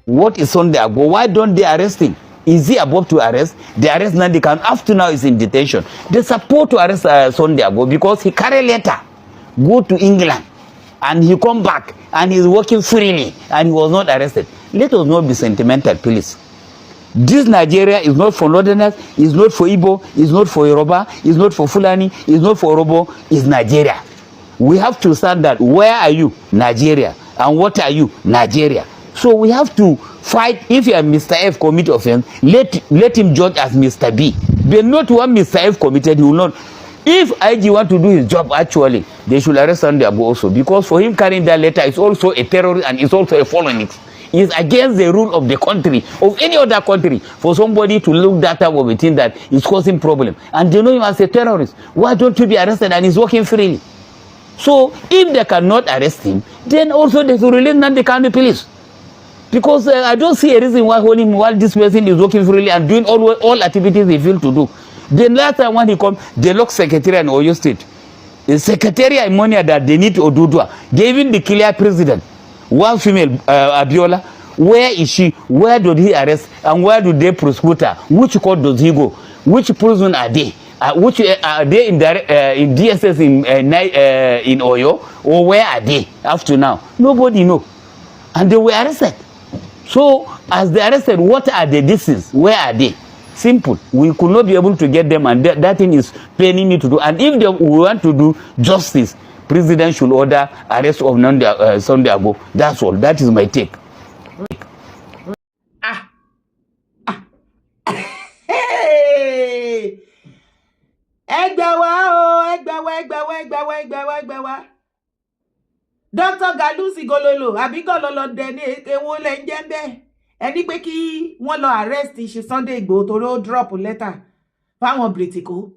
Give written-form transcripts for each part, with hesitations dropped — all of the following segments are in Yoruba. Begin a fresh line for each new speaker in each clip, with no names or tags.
What is Sunday Agbo? Why don't they arrest him? Is he above to arrest? They arrest Nnamdi Kanu. Up to now, is in detention. They support to arrest Sunday Agbo because he carry letter, go to England, and he come back, and he's working freely, and he was not arrested. Let us not be sentimental, please. This Nigeria is not for Northerners, it's not for Igbo, it's not for Yoruba, it's not for Fulani, it's not for Orobo, it's Nigeria. We have to stand that. Where are you? Nigeria. And what are you? Nigeria. So we have to fight. If you are Mr. F commit offense, let him judge as Mr. B. But not one Mr. F committed, he will not. If IG want to do his job, actually, they should arrest Sunday Agbo also. Because for him carrying that letter, it's also a terrorist and it's also a felony. It's against the rule of the country, of any other country, for somebody to look that type of a thing that is causing problem. And they know him as a terrorist. Why don't you be arrested and he's working freely? So if they cannot arrest him, then also they should release Nnamdi Kanu, please. Because I don't see a reason why holding him while this person is working freely and doing all activities they feel to do. Then last time when he come, they lock secretary in Oyo State. The secretary ammonia that they need to Odudua, giving the clear president, one female, Abiola, where is she? Where did he arrest? And where do they prosecute her? Which court does he go? Which prison are they? Which are they in DSS in Oyo? Or where are they up to now? Nobody know. And they were arrested. So, as they arrested, what are the distances? Where are they? Simple. We could not be able to get them, and that thing is paining me to do. And if we want to do justice, President should order arrest of Sunday Agbo. That's all. That is my take.
Hey! Dr. Galusi Gololo, àbí Gololo dẹni ewo lẹ ń jẹ́ ńbẹ̀. Ẹni pé kí wọ́n lọ arrest ṣe Sunday Igboho torí ó drop letter fáwọn Britiko.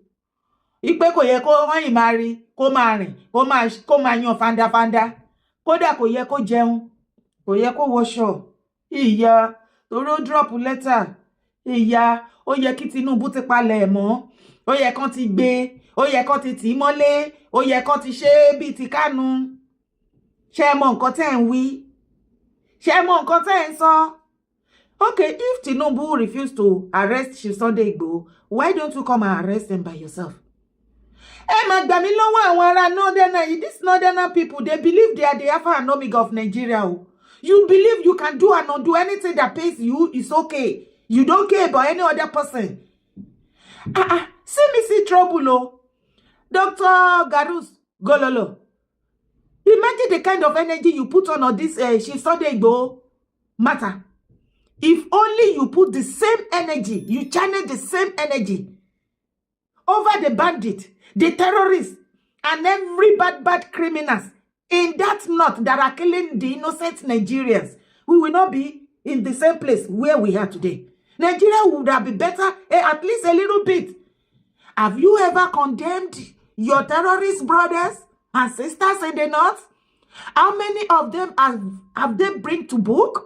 Ipe kò yẹ kó wọ́n yìí máa rí, kó máa rìn, kó máa yan fandafanda. Kódà kò yẹ kó jẹun, kò yẹ kó wọṣọ. Ìyá torí ó drop letter. Ìyá ó yẹ kí Tinubu ti palẹ̀ mọ́. Ó yẹ kán ti gbé, ó yẹ kán ti tì í mọ́lé, ó yẹ kán ti ṣe bíi ti Kanu. Ṣé mọ nǹkan tẹ́ ń wí? Ṣé mọ nǹkan tẹ́ ń sọ? Okay, if Tinubu refused to arrest Sunday Igboho, why don't you come and arrest him by yourself? Má gbà mí lọ́wọ́ àwọn ará Northerner. These Northerner people, they believe they are the Alpha and Omega of Nigeria. You believe you can do and not do anything that pays you is okay. You don't care about any other person. See trouble, Dr. Garus Gololo. Imagine the kind of energy you put on this Sunday Igboho matter. If only you put the same energy, you channel the same energy over the bandit, the terrorists, and every bad criminals in that north that are killing the innocent Nigerians, we will not be in the same place where we are today. Nigeria would have been better, at least a little bit. Have you ever condemned your terrorist brothers and sisters in the north? How many of them have they bring to book?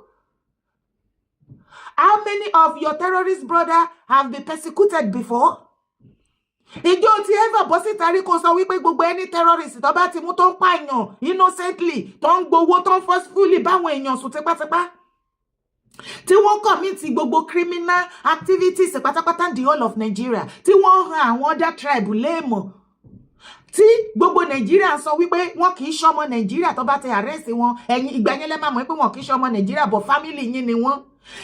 How many of your terrorist brothers have been persecuted before? Ìjọ tí ever bọ́ síta rí kó sọ wípé gbogbo ẹni terrorist tó bá ti mú tó ń pààyàn innocently, tó ń gbowó, tó ń forcefully báwọn èèyàn sùn tipátipá, tí wọ́n commit gbogbo criminal activities pátápátá in the whole of Nigeria, tí wọ́n han àwọn other tribe léèmọ̀, tí gbogbo Nigeria sọ wípé wọn kì í ṣọmọ Nigeria tó bá ti arrest wọn, ẹ̀yin ìgbà yẹn lẹ máa mọ̀ pé wọn kì í ṣọmọ Nigeria but family yín ni wọ́n.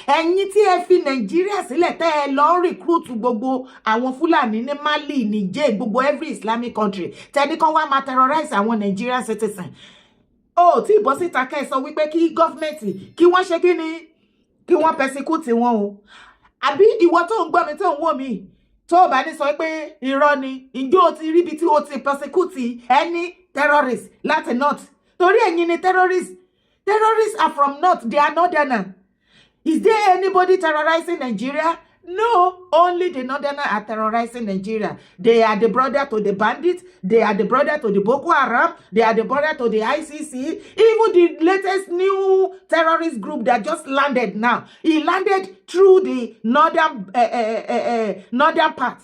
Ẹ̀yin tí ẹ fi Nigeria sílẹ̀ tẹ́ ẹ lọ recruit gbogbo àwọn Fulani ní Mali, Niger, gbogbo every Islamic country, tẹ́ni kan wá máa terrorize àwọn Nigerian citizens. Tí ìbọn síta kẹ́ ẹ sọ wípé kí government kí wọ́n ṣe kí ni, kí wọ́n persecute wọn o. Àbí ìwọ tó ń gbọ́ mi tó ń wò mí, tó bá ní sọ pé irọ́ ni, ǹjẹ́ o ti rí bí tí o ti persecute any terrorist láti north? Torí ẹ̀yin ni terrorists. Terrorists are from north, they are northerner. Is there anybody terrorizing Nigeria? No, only the northerners are terrorizing Nigeria. They are the brother to the bandits. They are the brother to the Boko Haram. They are the brother to the ICC. Even the latest new terrorist group that just landed now. He landed through the northern part.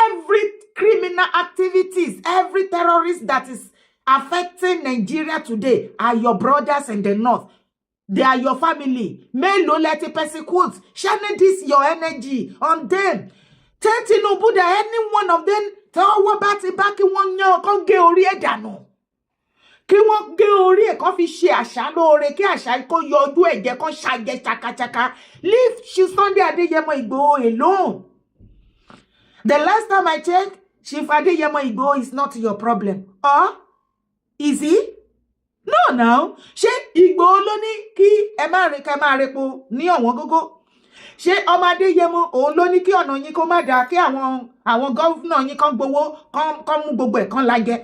Every criminal activities, every terrorist that is affecting Nigeria today are your brothers in the north. They are your family. May no let it persecute. Channel this your energy on them. Tell Tinubu that any one of them tell what about it back in 1 year can get ori edano. Kí wọ́n gé orí ẹ̀ kan fi ṣe àṣà lóore kí àṣà kó yọ ojú ẹ̀jẹ̀ kan ṣàjẹ́ chakachaka. Leave Chief Sunday Adeyemo Igboho alone. The last time I checked, Chief Adeyemo Igboho is not your problem. Or is he? No, now. Ṣé Igboho ló ní kí ẹ má repo ní ọ̀wọ́n gógó? Ṣé ọmọ Adéyẹmọ òun ló ní kí ọ̀nà yín kó má dáa kí àwọn gọ́fúnà yín kan gbowó kan mú gbogbo ẹ̀ kan lájẹ?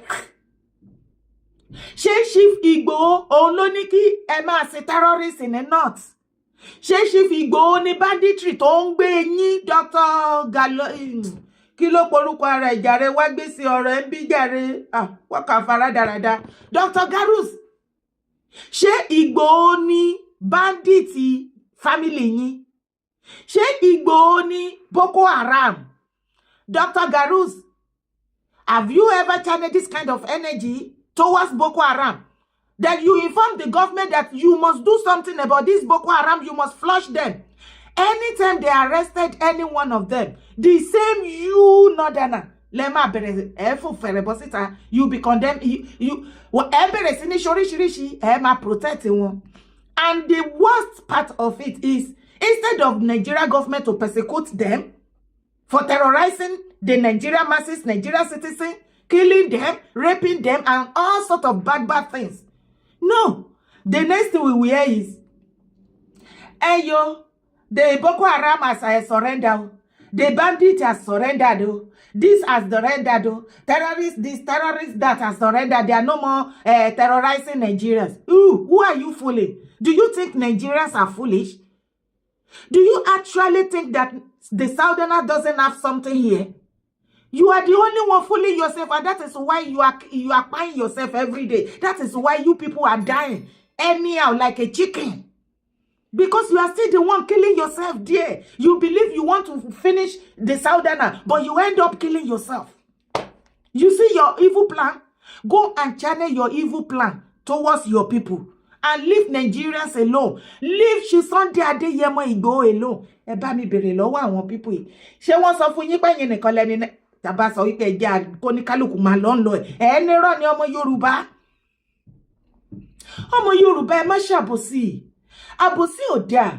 Ṣé Chief Igboho òun ló ní kí ẹ máa ṣe terrorist in the north? Ṣé Chief Igboho ní banditry tó ń gbé yín Dr. Galo kí ló porúkọ ara ìjàre wá gbé sí ọ̀rọ̀ ẹ̀ ń bí jàre wọ́n kà fara dáradára Dr. Garus. Ṣé Igboho ní bandit family yín? Ṣé Igboho ní Boko Haram? Dr. Garus, have you ever channeled this kind of energy towards Boko Haram? That you inform the government that you must do something about this Boko Haram, you must flush them. Anytime they arrested any one of them, the same you northerner, lema bere efo ferebosita, you be condemned, you ebere sini shori ema protect one. And the worst part of it is, instead of Nigeria government to persecute them for terrorizing the Nigerian masses, Nigerian citizens, killing them, raping them, and all sorts of bad things. No. The next thing we will hear is, hey yo, the Boko Haram has surrendered. The bandit has surrendered. This has surrendered. Terrorists, this, terrorists, that has surrendered. They are no more terrorizing Nigerians. Ooh, who are you fooling? Do you think Nigerians are foolish? Do you actually think that the Southerner doesn't have something here? You are the only one fooling yourself, and that is why you are buying yourself every day. That is why you people are dying anyhow like a chicken. Because you are still the one killing yourself there. You believe you want to finish the Southerner, but you end up killing yourself. You see your evil plan? Go and channel your evil plan towards your people. And leave Nigerians alone. Leave Chief Sunday Adeyemo Igboho alone. Ẹ bá mi bèrè lọ́wọ́ àwọn people yìí. Ṣé wọ́n sọ fún yín pé yín nìkan lẹ́ni tàbá sọ wípé ẹja kóníkálùkù máa lọ ń lọ ẹ̀. Ẹni rọ́ ni ọmọ Yorùbá. Ọmọ Yorùbá ẹ má ṣàbòsí. Àbòsí ò dáa.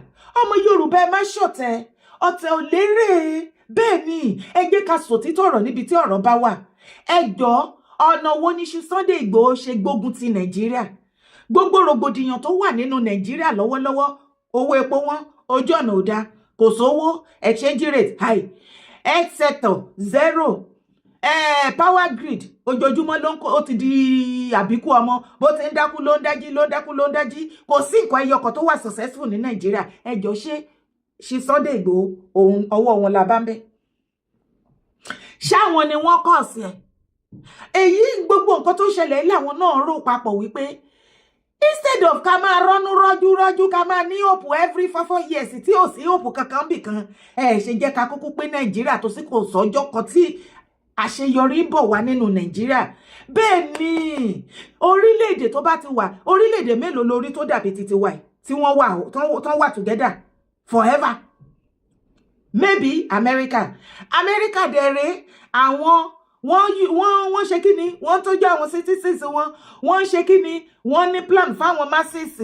Ọmọ Yorùbá ẹ má ṣọ̀tẹ̀. Ọ̀tẹ̀ ò lérè. Bẹ́ẹ̀ ni, ẹ jẹ́ ká sòtítọ́ ọ̀rọ̀ níbi tí ọ̀rọ̀ bá wà. Ẹ jọ̀ọ́, ọ̀nà wo ni Chief Sunday Igboho ṣe gbógun ti Nàìjíríà? Gbogbo rògbòdìyàn tó wà nínú Nàìjíríà lọ́wọ́lọ́wọ́, owó epo wọn, ojú ọ̀nà ò dáa, kò sówó, exchange rate high, health sector zero, power grid ojoojúmọ́ ló ń kó ó ti di àbíkú ọmọ, bó ti ń dákú ló ń dájí, kò sí nǹkan ẹyọkọ̀ tó wà successful ní Nàìjíríà. Ẹ jọ̀ọ́ ṣé Chief Sunday Igboho òun ọwọ́ wọn la bá ń bẹ́? Ṣáwọn ni wọ́n kọ̀ sí ẹ̀? Èyí gbogbo nǹkan tó ṣẹlẹ̀ ilé àwọn náà rò papọ̀ wípé instead of ká máa rọ́nú rọ́jú ká máa ní hope every 4 years tí ò sí hope kankan bì kan, ṣe jẹ́ ká kúkú pé Nàìjíríà tó sì kò sọ́jọ́ kan tí àṣeyọrí ń bọ̀ wá nínú Nàìjíríà. Bẹ́ẹ̀ ni orílẹ̀-èdè tó bá ti wà, orílẹ̀-èdè mélòó lórí tó dàbí titi wa tí wọ́n wà together forever? Maybe America dẹ̀rẹ̀ àwọn wọ́n ṣe kí ni, wọ́n tó jẹ́ àwọn citizens wọ́n ṣe kí ni, wọ́n ní plan fáwọn masses.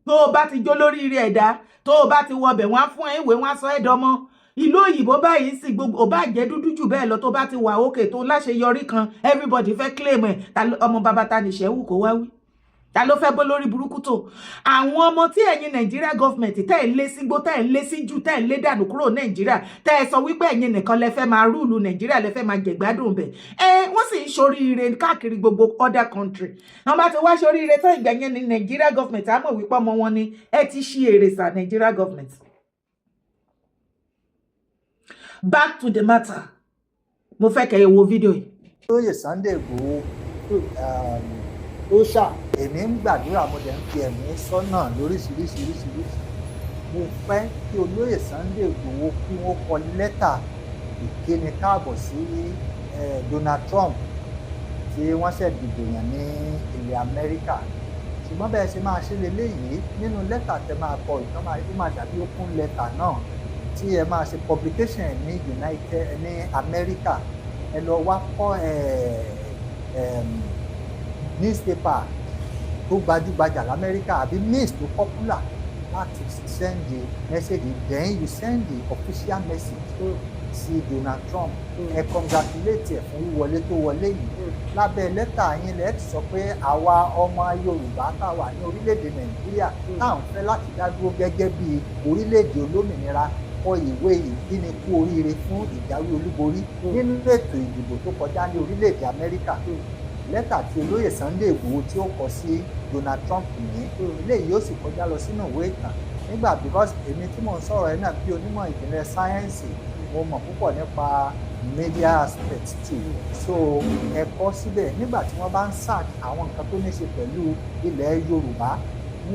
Tó o bá ti jó lórí ire ẹ̀dá, tó o bá ti wọbẹ̀ wọ́n á fún ẹ ìwé, wọ́n á sọ ẹ́ dọmọ. Ìlú òyìnbó báyìí sì gbogbo ò bá jẹ́ dúdú jù bẹ́ẹ̀ lọ, tó bá ti wà òkè tó láṣeyọrí kan, everybody fẹ́ claim ẹ̀. Ọmọ bàbá ta nìṣẹ́wù kó wá wí. Ta ló fẹ́ bọ́ lórí burúkú tó? Àwọn ọmọ tí ẹ̀yin Nigeria government tẹ́ ẹ̀ lé sígbó, tẹ́ ẹ̀ lé síjú, tẹ́ ẹ̀ lé dànù kúrò Nigeria, tẹ́ ẹ sọ wípé ẹ̀yin nìkan lẹ fẹ́ máa rúùlù Nigeria, lẹ fẹ́ máa jẹ̀gbádùn bẹ̀. Wọ́n sì ń ṣoríire káàkiri gbogbo other country. Wọ́n bá ti wá ṣoríire tán ìgbà yẹn ní Nigeria government á mọ̀ wípé ọmọ wọn ni ẹ ti ṣí èrè sà Nigeria government. Back to the matter. Mo fẹ́ kẹ́ ẹ wo fídíò yìí.
Olóyè Sunday Igboho tó ṣà èmi ń gbàdúrà, mo dẹ̀ ń fi ẹ̀mí sọ́nà lóríṣiríṣi. Mo fẹ́ kí olóyè Sunday Igboho kí wọ́n kọ lẹ́tà ìkíni káàbọ̀ sí Donald Trump tí wọ́n ṣẹ̀ dìbò yàn ní ilẹ̀ Amẹ́ríkà. Ṣùgbọ́n bẹ́ẹ̀ ṣe máa ṣe leléyìí nínú lẹ́tà tẹ máa kọ ìtàn máa dàbí open letter náà tí ẹ máa ṣe publication ní Amẹ́ríkà. Ẹ lọ wá kọ́ newspaper tó gbajúgbajà l'Amẹ́ríkà àbí news tó popular láti send the message, then you send the official message sí Donald Trump. Ẹ congratulate ẹ fún wíwọlé tó wọlé yìí. Lábẹ́ lẹ́tà yín lẹ ti sọ pé àwa ọmọ Yorùbá tá wà ní orílẹ̀-èdè Nàìjíríà tá à ń fẹ́ láti dá dúró gẹ́gẹ́ bí orílẹ̀-èdè olómìnira kọ ìwé ìkíni kú oríire fún ìjáwé olúborí nínú ètò ìdìbò tó kọjá ní orílẹ̀-èdè Amẹ́ríkà. Lẹ́tà tí olóyè Sunday Igboho tí ó kọ sí Donald Trump ní eléyìí yóò sì kọjá lọ sínú ìwé ìtàn nígbà because èmi tí mò ń sọ̀rọ̀ ẹ̀ náà bí onímọ̀ ìjìnlẹ̀ sáyẹ́ǹsì mo mọ̀ púpọ̀ nípa media aspect too. So ẹ̀kọ́ síbẹ̀ nígbà tí wọ́n bá ń search àwọn nǹkan tó ní ṣe pẹ̀lú ilẹ̀ Yorùbá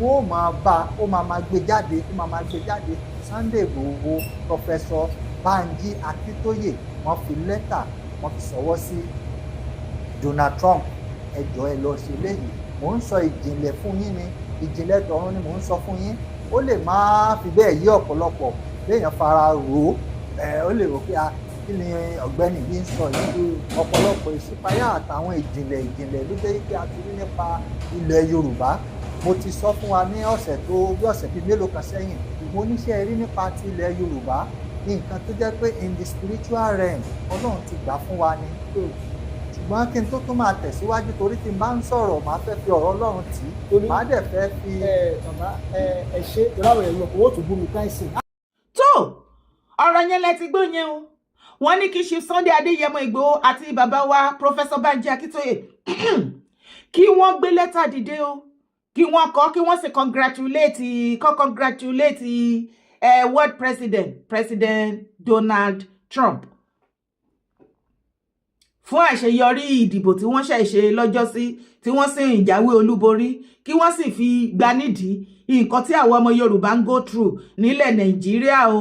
wọ́n ó máa gbé jáde Sunday Igboho Professor Banji Akintoye wọ́n fi lẹ́tà wọ́n fi ṣọwọ́ sí Donald Trump. Ẹ jọ̀ọ́ ẹ lọ ṣe léyìí. Mò ń sọ ìjìnlẹ̀ fún yín ni ìjìnlẹ̀ tọ̀run ni mò ń sọ fún yín. Ó lè má fi bẹ́ẹ̀ yé ọ̀pọ̀lọpọ̀ léèyàn fara rò ó. Ó lè rò pé kí ni ọ̀gbẹ́ni yìí ń sọ yìí. Ọ̀pọ̀lọpọ̀ ìṣípayá àtàwọn ìjìnlẹ̀ ló jẹ́ pé a ti rí nípa ilẹ̀ Yorùbá. Mo ti sọ fún wa ní ọ̀sẹ̀ bíi mélòó kan sẹ́yìn. Mo níṣẹ́ rí nípa ti ilẹ̀ Yorùbá nǹkan tó jẹ́ pé in the spiritual realm Ọlọ́run ti gbà fún wa ni. Ṣùgbọ́n kí n tó máa tẹ̀síwájú torí tí n bá ń sọ̀rọ̀ màá fẹ́ fi ọ̀rọ̀ Ọlọ́run tì í màá dẹ̀ fẹ́ fi.
Bàbá ẹ ṣe ìráwọ̀ ẹ̀rọ kò wọ́n tún bú mi káìsì.
tó ọ̀rọ̀ yẹn lẹ ti gbọ́ yẹn o wọ́n ní kí Chief Sunday Adéyẹmọ Ìgbòho àti bàbá wa Professor Banji Akintoye kí wọ́n gbé lẹ́tà dìde o kí wọ́n kọ́ kí wọ́n sì congratulate world President Donald Trump fún àṣeyọrí ìdìbò tí wọ́n ṣe lọ́jọ́sí tí wọ́n sì ń jáwé olúborí kí wọ́n sì fi gbanídìí nǹkan tí àwọn ọmọ Yorùbá ń go through nílẹ̀ Nàìjíríà o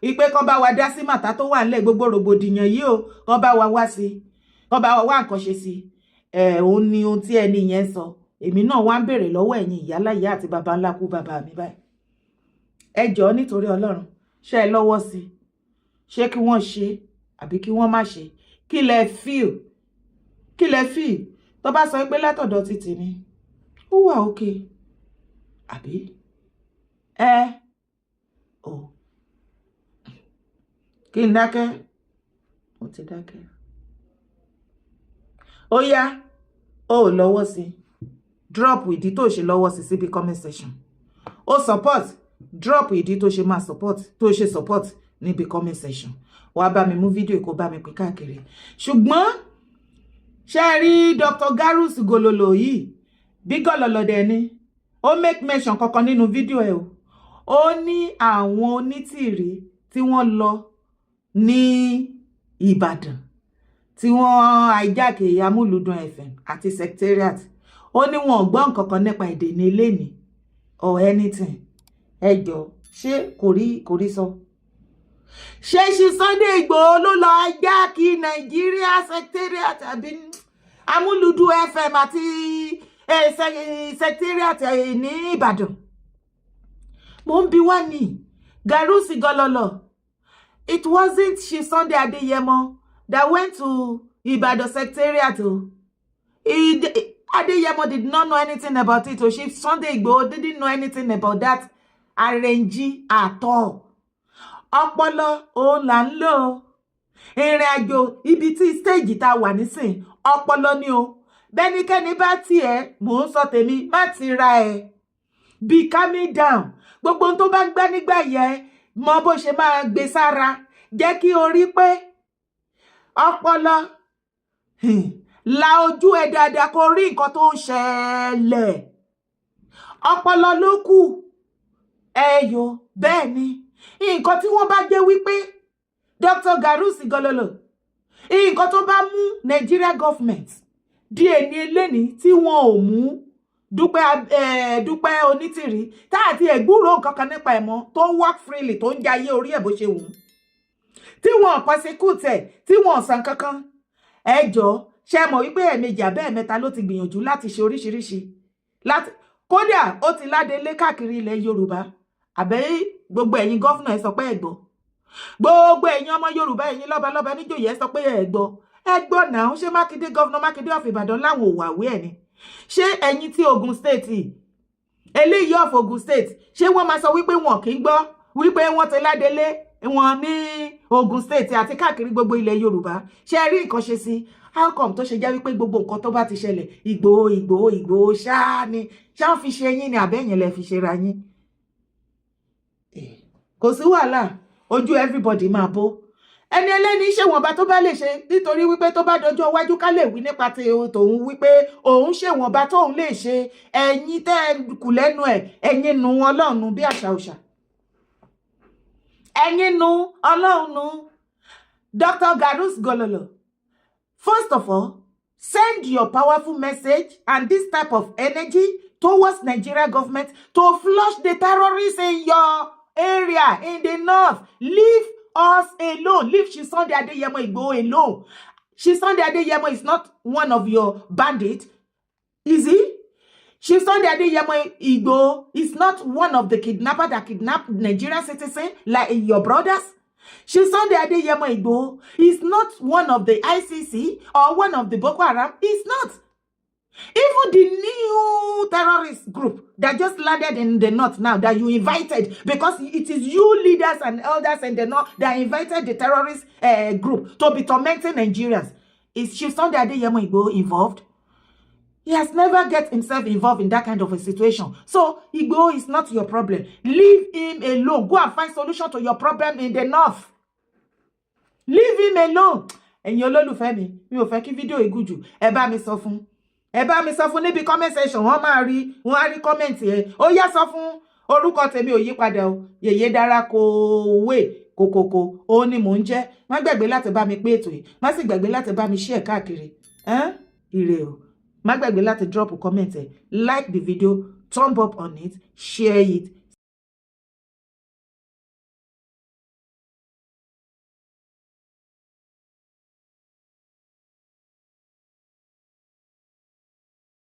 ìpè kan bá wa dá sí màtá tó wà nílẹ̀ gbogbo rògbòdìyàn yìí o kan bá wa wá nǹkan ṣe sí òun ni ohun tí ẹni yẹn sọ. Èmi náà wá ń béèrè lọ́wọ́ ẹ̀yin ìyáláyé àti baba ńlá kú bàbá mi báyìí ẹ jọ̀ọ́ nítorí Ọlọ́run ṣé ẹ lọ́wọ́ sí ṣé kí wọ́n ṣe àbí kí wọ́n má ṣe kí lẹ feel tó bá sọ pé látọ̀dọ̀ títì ni ó wà òkè àbí kí n dákẹ́ mo ti dákẹ́ ó yá ó lọ́wọ́ sí drop ìdí tó ṣe lọ́wọ́ sí síbi comment section ó support drop ìdí tó ṣe máa support níbi comment section wá bá mi mú fídíò kó bá mi pín káàkiri. Ṣùgbọ́n ṣe rí Dr. Garus Gololo yìí bí gọlọlọ dẹ ni ó make mention kankan nínú fídíò ẹ o ó ní àwọn onítìrí tí wọ́n lọ ní Ìbàdàn tí wọ́n hijack Amúlùdùn FM àti secretariat ó ní wọn ò gbọ́ nǹkan kan nípa èdè ní ilé ní or anything ẹ jọ̀ọ́ ṣé kò rí sọ. Ṣé Chief Sunday Igboho ló lọ hijack Nàìjíríà secretariat àbí Amúlùdùn FM àti secretariat ní Ìbàdàn? Mo ń bi wá ní Garus Gololo. It wasn't Chief Sunday Adéyẹmọ that went to Ibadan secretariat. Adéyẹmọ did not know anything about it. Chief Sunday Igboho didn't know anything about that arrange at all. Ọpọlọ òun là ń lò. Ìrìn àjò ibi tí stage tá wà nísìn ọpọlọ ni o. Bẹ́nikẹ́ni bá tiẹ̀ mò ń sọ tèmi má ti ra ẹ̀. Be calming down. Gbogbo ohun tó bá ń gbá nígbà yẹn mọ bó ṣe máa gbé sára. Jẹ́ kí o rí pé ọpọlọ la ojú ẹ dáadáa kó rí nǹkan tó ń ṣẹlẹ̀. Ọpọlọ ló kù. Ẹyọ bẹ́ẹ̀ ni. Nǹkan tí wọ́n bá jẹ́ wípé Dr. Garus Gololo nǹkan tó bá mú Nigeria government di ẹni eléni tí wọ́n ò mú Dúpẹ́ Onítìrí tá àti ẹ̀gbúrò nǹkan kan nípa ẹ̀mọ́ tó ń work freely tó ń jayé orí ẹ̀ bó ṣe wù. tí wọ́n persecute tí wọ́n san kankan ẹ jọ̀ọ́ ṣé mọ̀ wípé ẹ̀ẹ̀mejì àbẹ́ ẹ̀mẹ́ta ló ti gbìyànjú láti ṣe oríṣiríṣi láti kódà ó ti ládélé káàkiri ilẹ̀ Yorùbá àbẹ́ gbogbo ẹ̀yin gọ́fúnà ẹ sọ pé ẹ gbọ́ gbogbo ẹ̀yin ọmọ Yorùbá ẹ̀yin lọ́balọ́ba níjòyè ẹ sọ pé ẹ gbọ́ náà ṣé Mákindé gọ́fúnà Mákindé of Ìbàdàn láwọn ò wàwé ẹ̀ ni ṣé ẹ̀yin tí Ògùn state eléyìí of Ògùn state ṣé wọ́n máa sọ wípé wọn kì í gbọ́ wípé wọ́n ti ládélé wọn ní Ògùn state àti káàkiri gbogbo ilẹ̀ Yorùbá ṣé ẹ rí nǹkan ṣe sí how come tó ṣe jẹ́ wípé gbogbo nǹkan tó bá ti ṣẹlẹ̀ Ìgbòho ṣáá ni ṣáá fi ṣe yín ni àbẹ́yìn lẹ fi ṣe ra yín kò sí wàhálà ojú everybody máa bó ẹni ẹlẹ́ni ṣé wọ̀nba tó bá lè ṣe nítorí wípé tó bá dọjọ́ iwájú ká lè wí nípa tòun wípé òun ṣe wọ̀nba tóun lè ṣe ẹ̀yin tẹ́ kù lẹ́nu ẹ̀yin nu Ọlọ́run bí àṣà òṣà ẹ̀yin nu Ọlọ́run Dr. Garus Gololo. First of all, send your powerful message and this type of energy towards Nigeria government to flush the terrorists in your area, in the north. Leave us alone. Leave Sunday Adeyemo Igboho alone. Sunday Adeyemo is not one of your bandits, is he? Sunday Adeyemo Igboho is not one of the kidnappers that kidnapped Nigerian citizens like your brothers. Sunday Adeyemo Igboho is not one of the ICC or one of the Boko Haram. He's not. Even the new terrorist group that just landed in the north now that you invited, because it is you leaders and elders in the north that invited the terrorist group to be tormenting Nigerians. Is Sunday Adeyemo Igboho involved? He has never get himself involved in that kind of a situation. So Igboho is not your problem. Leave him alone. Go and find solution to your problem in the north. Leave him alone. Ẹ̀yin olólùfẹ́ mi ò fẹ́ kí fídíò ìgújù. Ẹ bá mi sọ fún níbi comment section. Wọ́n á rí comment ẹ. Ó yá sọ fún orúkọ tèmi ò yí padà o. Yèyé dára kòkòkò. Ó ní mò ń jẹ́. Má gbàgbé láti bá mi pé ètò yìí. Má sì gbàgbé láti bá mi share káàkiri. Ire o. Má gbàgbé láti drop comment ẹ. Like the video, thumb up on it, share it.